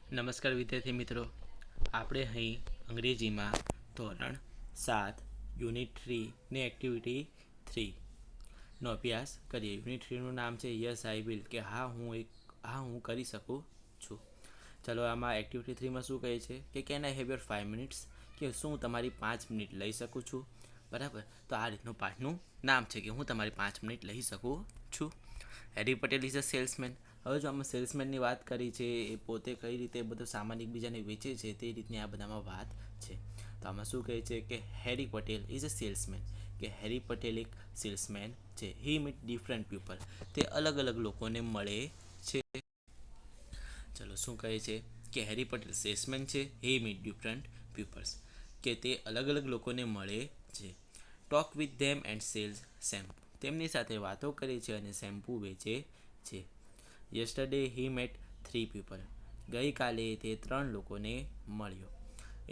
નમસ્કાર વિદ્યાર્થી મિત્રો, આપણે અહીં અંગ્રેજીમાં ધોરણ 7 યુનિટ 3 ને એક્ટિવિટી 3નો અભ્યાસ કરીએ. યુનિટ 3નું નામ છે યસ આઈ વિલ, કે હા હું કરી શકું છું. ચલો, આમાં એક્ટિવિટી 3માં શું કહે છે કે can I have your 5 minutes, કે શું હું તમારી 5 મિનિટ લઈ શકું છું. બરાબર, તો આ રીતનું પાઠનું નામ છે કે હું તમારી 5 મિનિટ લઈ શકું છું. હેરી પટેલ ઇઝ અ સેલ્સમેન. હવે જો આમાં સેલ્સમેનની વાત કરી છે, એ પોતે કઈ રીતે બધો સામાન એકબીજાને વેચે છે તે રીતની આ બધામાં વાત છે. તો આમાં શું કહે છે કે હેરી પટેલ ઇઝ અ સેલ્સમેન, કે હેરી પટેલ એક સેલ્સમેન છે. હી મીટ ડિફરન્ટ પીપલ, તે અલગ અલગ લોકોને મળે છે. ચલો, શું કહે છે કે હેરી પટેલ સેલ્સમેન છે. હી મીટ ડિફરન્ટ પીપલ્સ, કે તે અલગ અલગ લોકોને મળે છે. Talk with them and cells shampoo, તેમની સાથે વાતો કરે છે અને શેમ્પૂ વેચે છે. યસ્ટરડે હી મેટ 3 પીપલ, ગઈકાલે તે 3 લોકોને મળ્યો.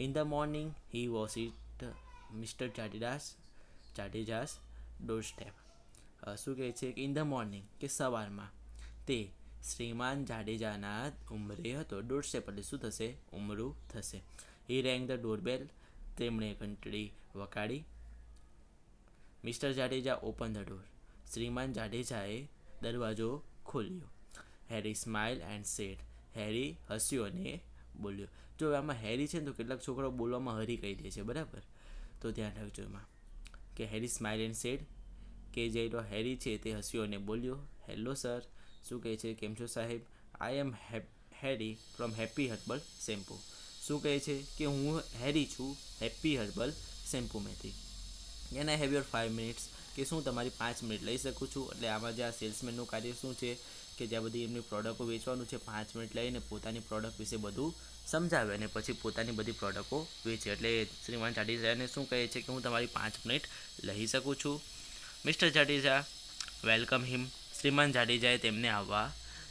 In the morning he was it mister Jadeja's doorstep. શું કહે છે કે ઇન ધ મોર્નિંગ, કે સવારમાં તે શ્રીમાન જાડેજાના ઉંમરે હતો. ડોરસ્ટેપ એટલે શું થશે? ઉમરું થશે. હી રેંગ ધ ડોરબેલ, તેમણે ઘંટડી વગાડી. Mister Jadeja open the door, શ્રીમાન જાડેજાએ દરવાજો ખોલ્યો. Harry smile and said, Harry હસ્યો અને બોલ્યો. જો આમાં હેરી છે ને, તો કેટલાક છોકરાઓ બોલવામાં હરી કહી દે છે. બરાબર, તો ધ્યાન રાખજો એમાં. કે હેરી સ્માઇલ એન્ડ સેડ, કે જે હેરી છે તે હસ્યો અને બોલ્યો. હેલો સર, શું કહે છે? કેમ છો સાહેબ? I am Harry from happy herbal shampoo. શું કહે છે કે હું હેરી છું હેપી હર્બલ શેમ્પૂમાંથી. Can I have your 5 minutes, કે શું તમારી 5 મિનિટ લઈ શકું છું. એટલે આમાં જે આ સેલ્સમેનનું કાર્ય શું છે કે જ્યાં બધી એમની પ્રોડક્ટો વેચવાનું છે, 5 મિનિટ લઈને પોતાની પ્રોડક્ટ વિશે બધું સમજાવે અને પછી પોતાની બધી પ્રોડક્ટો વેચે. એટલે શ્રીમાન જાડેજાને શું કહે છે કે હું તમારી 5 મિનિટ લઈ શકું છું. મિસ્ટર જાડેજા વેલકમ હિમ, શ્રીમાન જાડેજાએ તેમને આવવા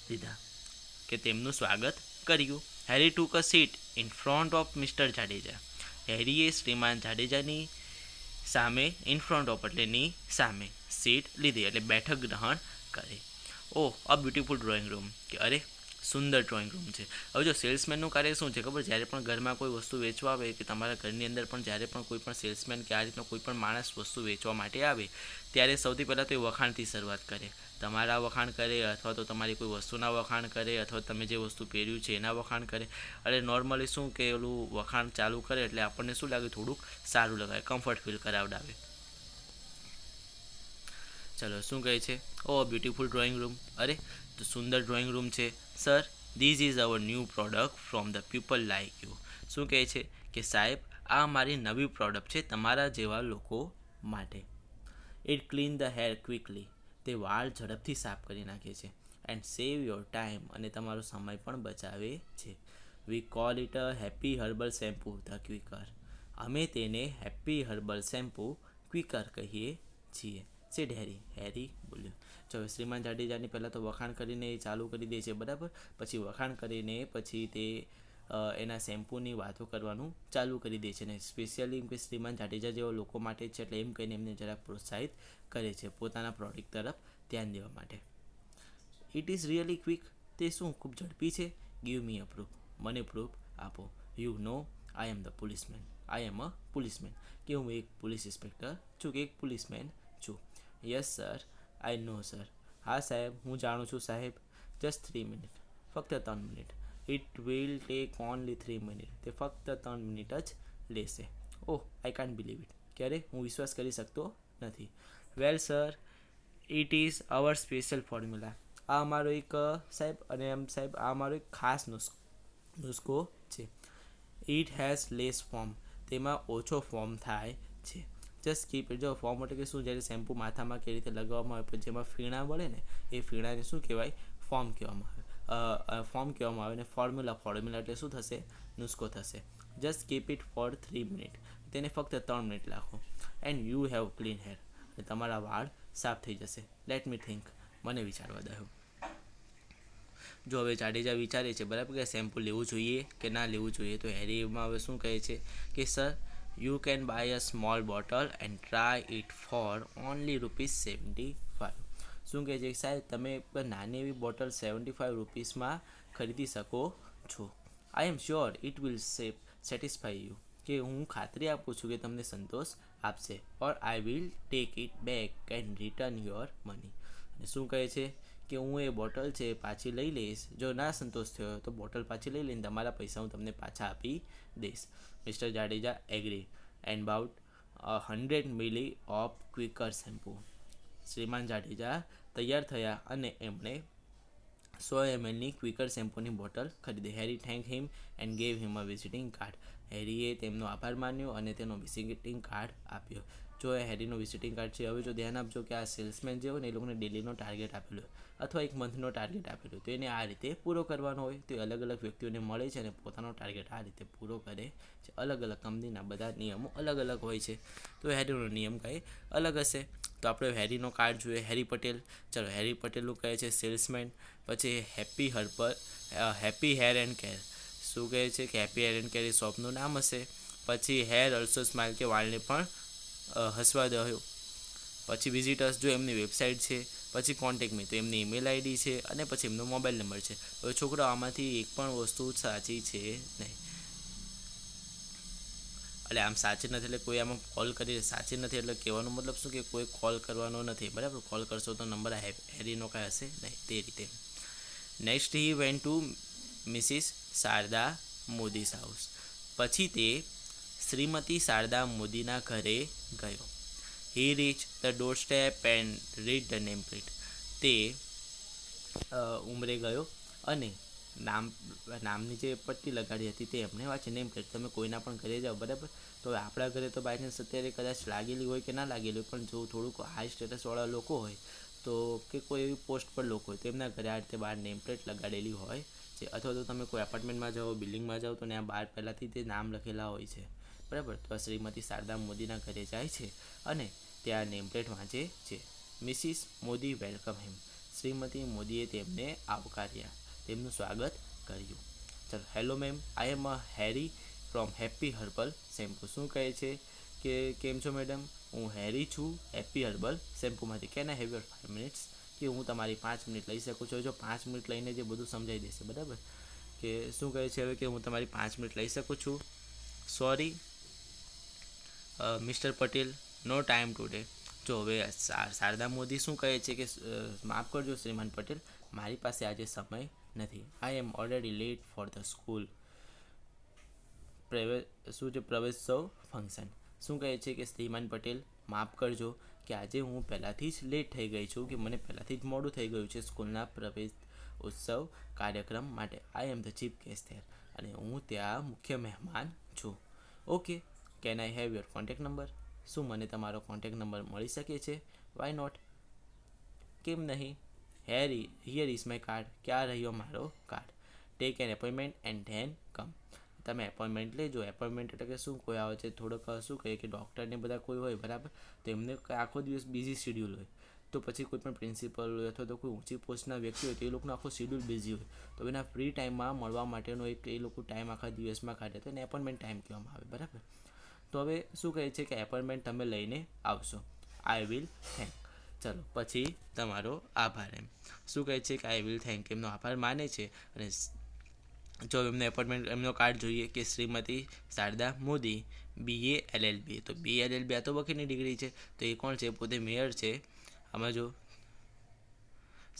દીધા, કે તેમનું સ્વાગત કર્યું. Harry took a seat in front of mister Jadeja, હેરીએ શ્રીમાન જાડેજાની સામે, ઇન ફ્રન્ટ ઓફ એટલે ની સામે, સીટ લીધી એટલે બેઠક ગ્રહણ કરે. ઓહ, અ બ્યુટીફુલ ડ્રોઈંગ રૂમ, કે અરે સુંદર ડ્રોઈંગ રૂમ છે. હવે જો સેલ્સમેનનું કાર્ય શું છે ખબર? જ્યારે પણ ઘરમાં કોઈ વસ્તુ વેચવા આવે, કે તમારા ઘરની અંદર પણ જ્યારે પણ કોઈ પણ સેલ્સમેન કે આ રીતનો કોઈ પણ માણસ વસ્તુ વેચવા માટે આવે, ત્યારે સૌથી પહેલાં તો એ વખાણથી શરૂઆત કરે. તમારા વખાણ કરે, અથવા તો તમારી કોઈ વસ્તુના વખાણ કરે, અથવા તમે જે વસ્તુ પહેર્યું છે એના વખાણ કરે. એટલે નોર્મલી શું કે ઓલું વખાણ ચાલુ કરે એટલે આપણને શું લાગે? થોડુંક સારું લગાવે, કમ્ફર્ટ ફીલ કરાવડાવે. ચલો, શું કહે છે? ઓ બ્યુટીફુલ ડ્રોઈંગ રૂમ, અરે તો સુંદર ડ્રોઈંગ રૂમ છે. Sir, this is our new product from the people like you. શું કહે છે કે સાહેબ, આ મારી નવી પ્રોડક્ટ છે તમારા જેવા લોકો માટે. It clean the hair quickly, તે વાળ ઝડપથી સાફ કરી નાખે છે. એન્ડ સેવ યોર ટાઈમ, અને તમારો સમય પણ બચાવે છે. વી call it a happy Herbal shampoo the quicker, અમે તેને હેપી હર્બલ શેમ્પૂ ક્વિકર કહીએ છીએ. સેડ હેરી, હેરી બોલ્યો. જો શ્રીમાન જાડેજાની પહેલાં તો વખાણ કરીને એ ચાલુ કરી દે છે. બરાબર, પછી વખાણ કરીને પછી તે એના શેમ્પૂની વાતો કરવાનું ચાલુ કરી દે છે. ને સ્પેશિયલી કે શ્રીમાન જાડેજા જેવા લોકો માટે છે, એટલે એમ કહીને એમને જરાક પ્રોત્સાહિત કરે છે પોતાના પ્રોડક્ટ તરફ ધ્યાન દેવા માટે. ઇટ ઇઝ રિયલી ક્વિક, તે શું ખૂબ ઝડપી છે? ગીવ મી અ પ્રૂફ, મને પ્રૂફ આપો. You know I am a policeman, કે હું એક પોલીસ ઇન્સ્પેક્ટર છું, કે એક પોલીસમેન છું. યસ સર, આઈ નો સર, હા સાહેબ હું જાણું છું સાહેબ. જસ્ટ 3 મિનિટ, ફક્ત 3 minute. It will take only 3 minute, તે ફક્ત 3 મિનિટ જ લેશે. Oh, I can't believe it, ક્યારે હું વિશ્વાસ કરી શકતો નથી. Well sir, it is our special formula, આ અમારો એક સાહેબ, અને એમ સાહેબ આ અમારો એક ખાસ નુસ્ખો છે. ઇટ હેઝ લેસ ફોર્મ, તેમાં ઓછો ફોર્મ થાય છે. જસ્ટ કીપ ઇટ, જો ફોર્મ એટલે કે શું? જ્યારે શેમ્પૂ માથામાં કે રીતે લગાવવામાં આવે, પછી જેમાં ફીણા વળે ને, એ ફીણાને શું કહેવાય? ફોર્મ કહેવામાં આવે. અને ફોર્મ્યુલા એટલે શું થશે? નુસ્ખો થશે. Just keep it for 3 minute, તેને ફક્ત 3 મિનિટ રાખો. And you have clean hair, અને તમારા વાળ સાફ થઈ જશે. લેટ મી થિંક, મને વિચારવા દો. જો હવે જાડેજા વિચારે છે, બરાબર, કે શેમ્પૂ લેવું જોઈએ કે ના લેવું જોઈએ. તો હેરીમાં હવે શું કહે છે કે sir, you can by a small bottle and try it four only ₹75. શું કહે છે સાહેબ, તમે નાની એવી બોટલ 75 રૂપીસમાં ખરીદી શકો છો. I am sure it will satisfy you, કે હું ખાતરી આપું છું કે તમને સંતોષ આપશે. Or I will take it back and return your money. અને શું કહે છે કે હું એ બોટલ છે પાછી લઈ લઈશ. જો ના સંતોષ થયો તો બોટલ પાછી લઈ લઈને તમારા પૈસા હું તમને પાછા આપી દઈશ. Mister Jadeja agree and bought 100 ml of quicker shampoo. શ્રીમાન જાડેજા તૈયાર થયા અને એમણે 100 mlની ક્વિકર શેમ્પૂની બોટલ ખરીદી. Harry thank him and gave him a visiting card. હેરીએ તેમનો આભાર માન્યો અને તેનો વિઝિટિંગ કાર્ડ આપ્યો. જો એ હેરીનો વિઝિટિંગ કાર્ડ છે. હવે જો ધ્યાન આપજો કે આ સેલ્સમેન જે હોય ને એ લોકોને ડેલીનો ટાર્ગેટ આપેલો હોય અથવા એક મંથનો ટાર્ગેટ આપેલો તો એને આ રીતે પૂરો કરવાનો હોય. તો અલગ અલગ વ્યક્તિઓને મળે છે અને પોતાનો ટાર્ગેટ આ રીતે પૂરો કરે છે. અલગ અલગ કંપનીના બધા નિયમો અલગ અલગ હોય છે. તો હેરીનો નિયમ કંઈ અલગ હશે. તો આપણે હેરીનો કાર્ડ જોઈએ. હેરી પટેલ, ચલો હેરી પટેલનું કહે છે સેલ્સમેન. પછી હેપી હેર એન્ડ કેર. શું કહે છે કે હેપી હેર એન્ડ કેર એ શોપનું નામ હશે. પછી હેર અલ્સો સ્માઇલ, કે વાળને પણ હસવા દો. પછી વિઝિટર્સ, જો એમની વેબસાઇટ છે. પછી કોન્ટેક્ટ મી, તો એમની ઈમેલ આઈડી છે. અને પછી એમનો મોબાઈલ નંબર છે. હવે છોકરો આમાંથી એક પણ વસ્તુ સાચી છે નહીં. એટલે આમ સાચી નથી એટલે કોઈ આમાં કોલ કરી સાચી નથી એટલે કહેવાનો મતલબ શું કે કોઈ કોલ કરવાનો નથી. બરાબર, કોલ કરશો તો નંબર હેરીનો કાંઈ હશે નહીં. તે રીતે next he went to missus Sharda Modi's house. પછી તે શ્રીમતી શારદા મોદીના ઘરે ગયો. He reach the door step and read the name plate. તે ઉંમરે ગયો અને નામની જે પટ્ટી લગાડી હતી તે એમને વાંચી. નેમ પ્લેટ, તમે કોઈના પણ ઘરે જાઓ બરાબર, તો આપણા ઘરે તો બાય ચાન્સ અત્યારે કદાચ લાગેલી હોય કે ના લાગેલી હોય, પણ જો થોડુંક હાઈ સ્ટેટસવાળા લોકો હોય તો કે કોઈ એવી પોસ્ટ પર લોકો હોય તો એમના ઘરે આ રીતે બહાર નેમ પ્લેટ લગાડેલી હોય છે. અથવા તો તમે કોઈ એપાર્ટમેન્ટમાં જાઓ, બિલ્ડિંગમાં જાઓ તો ત્યાં બહાર પહેલાંથી તે નામ લખેલા હોય છે. બરાબર, તો શ્રીમતી શારદા મોદીના ઘરે જાય છે અને ત્યાં નેમ પ્લેટ વાંચે છે. Mrs Modi welcome him. શ્રીમતી મોદીએ તેમને આવકાર્યા, તેમનું સ્વાગત કર્યું. ચલો, hello ma'am, I am a Harry from happy Herbal shampoo. શું કહે છે કે કેમ છો મેડમ, હું હેરી છું હેપી હર્બલ શેમ્પૂમાંથી. Can I have your 5 minutes, કે હું તમારી 5 મિનિટ લઈ શકું છું. જો 5 મિનિટ લઈને જે બધું સમજાઈ દેશે. બરાબર, કે શું કહે છે હવે કે હું તમારી 5 મિનિટ લઈ શકું છું. સોરી મિસ્ટર પટેલ, નો ટાઈમ ટુડે. જો હવે શારદા મોદી શું કહે છે કે માફ કરજો શ્રીમાન પટેલ, મારી પાસે આજે સમય નથી. I am already late for the school પ્રવેશોત્સવ ફંક્શન. શું કહે છે કે શ્રીમાન પટેલ માફ કરજો કે આજે હું પહેલાંથી જ લેટ થઈ ગઈ છું, કે મને પહેલાંથી જ મોડું થઈ ગયું છે સ્કૂલના પ્રવેશ ઉત્સવ કાર્યક્રમ માટે. I am the chief guest there, અને હું ત્યાં મુખ્ય મહેમાન છું. Okay, can I have your contact number. શું મને તમારો કોન્ટેક્ટ નંબર મળી શકે છે? વાય નોટ, કેમ નહીં. Here is my card. ક્યાં રહ્યો મારો card? Take an appointment and then come. તમે એપોઇન્ટમેન્ટ લેજો. એપોઇન્ટમેન્ટ એટલે કે શું, કોઈ આવે છે થોડોક શું કહીએ કે ડૉક્ટરને બધા કોઈ હોય બરાબર, તો એમને આખો દિવસ બિઝી શેડ્યુલ હોય. તો પછી કોઈ પણ પ્રિન્સિપલ હોય અથવા તો કોઈ ઊંચી પોસ્ટના વ્યક્તિ હોય તો એ લોકોનો આખો શેડ્યુલ બિઝી હોય, તો એના ફ્રી ટાઈમમાં મળવા માટેનો એક એ લોકો ટાઈમ આખા દિવસમાં કાઢે તો એને એપોઇન્ટમેન્ટ ટાઈમ કહેવામાં આવે. બરાબર, તો હવે શું કહે છે કે એપોઇન્ટમેન્ટ તમે લઈને આવશો. I will thank. ચલો, પછી તમારો આભાર. એમ શું કહે છે કે આઈ વિલ થેન્ક, એમનો આભાર માને છે. અને જો એમનો એપોઇન્ટમેન્ટ એમનો કાર્ડ જોઈએ કે શ્રીમતી શારદા મોદી BA LLB, તો BA LLB આ તો વકીલની ડિગ્રી છે. તો એ કોણ છે? પોતે મેયર છે. આમાં જો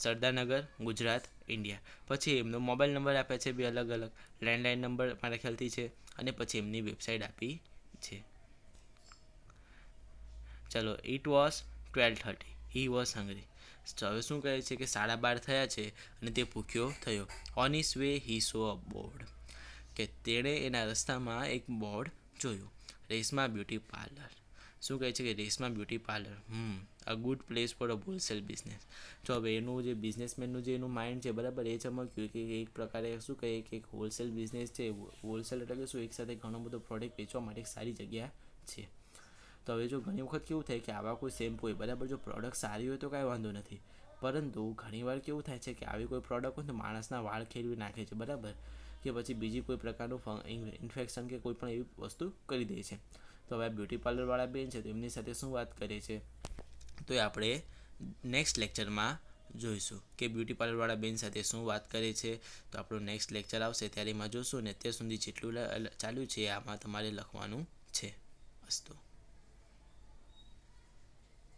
સરદારનગર, ગુજરાત, ઇન્ડિયા. પછી એમનો મોબાઈલ નંબર આપ્યા છે બે અલગ અલગ. લેન્ડલાઇન નંબર મારા ખ્યાલથી છે, અને પછી એમની વેબસાઇટ આપી છે. ચલો, it was 12:30. He was hungry. હવે શું કહે છે કે 12:30 થયા છે અને તે ભૂખ્યો થયો. On his way he so a board, કે તેણે એના રસ્તામાં એક બોર્ડ જોયું. Reshma beauty parlour. શું કહે છે કે Reshma beauty parlour a good place for a wholesale business. જો હવે એનું જે બિઝનેસમેનનું જે એનું માઇન્ડ છે બરાબર, એ ચમક્યું કે એક પ્રકારે શું કહીએ કે એક હોલસેલ બિઝનેસ છે. હોલસેલ એટલે કે શું, એકસાથે ઘણો બધો પ્રોડક્ટ વેચવા માટે એક સારી જગ્યા છે. તો હવે જો ઘણી વખત કેવું થાય કે આવા કોઈ શેમ્પૂ હોય બરાબર, જો પ્રોડક્ટ સારી હોય તો કાંઈ વાંધો નથી, પરંતુ ઘણીવાર કેવું થાય છે કે આવી કોઈ પ્રોડક્ટ હોય તો માણસના વાળ ખેરવી નાખે છે બરાબર, કે પછી બીજી કોઈ પ્રકારનું ઇન્ફેક્શન કે કોઈ પણ એવી વસ્તુ કરી દે છે. તો હવે બ્યુટી પાર્લરવાળા બેન છે તો એમની સાથે શું વાત કરે છે તો એ આપણે નેક્સ્ટ લેક્ચરમાં જોઈશું કે બ્યુટી પાર્લરવાળા બેન સાથે શું વાત કરે છે. તો આપણો નેક્સ્ટ લેક્ચર આવશે ત્યારે એમાં જોશું. ને અત્યાર સુધી જેટલું ચાલ્યું છે આમાં તમારે લખવાનું છે. અસ્તુ.